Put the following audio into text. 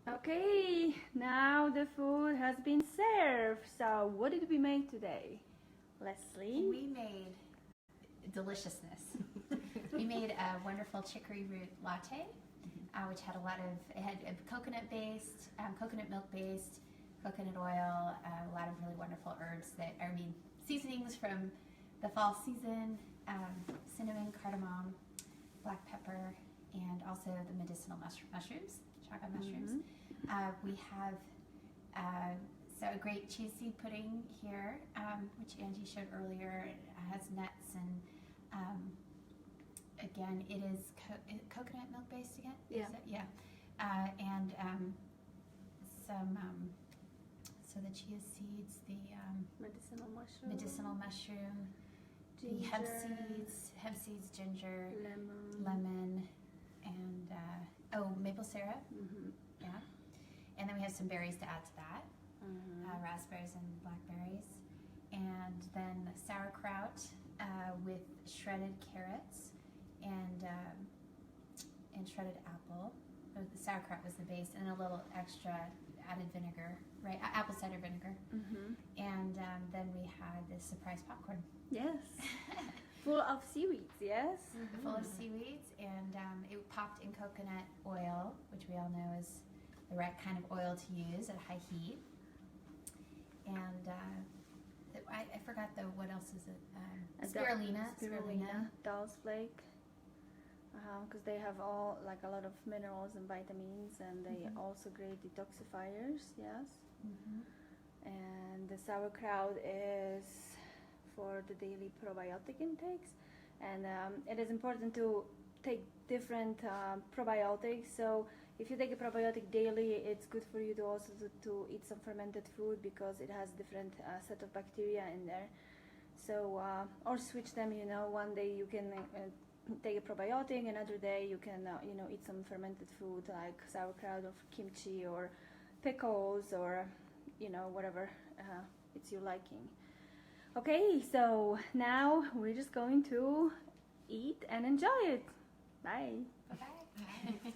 Okay, now the food has been served. So what did we make today, Leslie? We made deliciousness. We made a wonderful chicory root latte, which had it had coconut milk based, coconut oil, a lot of really wonderful herbs seasonings from the fall season, cinnamon, cardamom, black pepper, and also the medicinal mushrooms, chaga mushrooms. We have a great chia seed pudding here, which Angie showed earlier. It has nuts and again, it is coconut milk based again? Yeah. Is it? Yeah. And so the chia seeds, the medicinal mushroom, ginger, the hemp seeds, ginger, lemon, and maple syrup. Yeah. And then we have some berries to add to that, raspberries and blackberries, and then sauerkraut with shredded carrots and shredded apple. The sauerkraut was the base, and a little extra added vinegar, right? Apple cider vinegar. And then we had this surprise popcorn. Yes. Full of seaweeds, yes? Full of seaweeds, and it popped in coconut oil, which we all know is the right kind of oil to use at high heat. And I forgot what else is it? Spirulina. Dulse flake. Because they have a lot of minerals and vitamins, and they also great detoxifiers, yes? And the sauerkraut is for the daily probiotic intakes, and it is important to take different probiotics. So if you take a probiotic daily, it's good for you to also to eat some fermented food, because it has different set of bacteria in there. So or switch them, one day you can take a probiotic, another day you can eat some fermented food like sauerkraut or kimchi or pickles or whatever it's your liking. Okay, so now we're just going to eat and enjoy it. Bye. Bye-bye.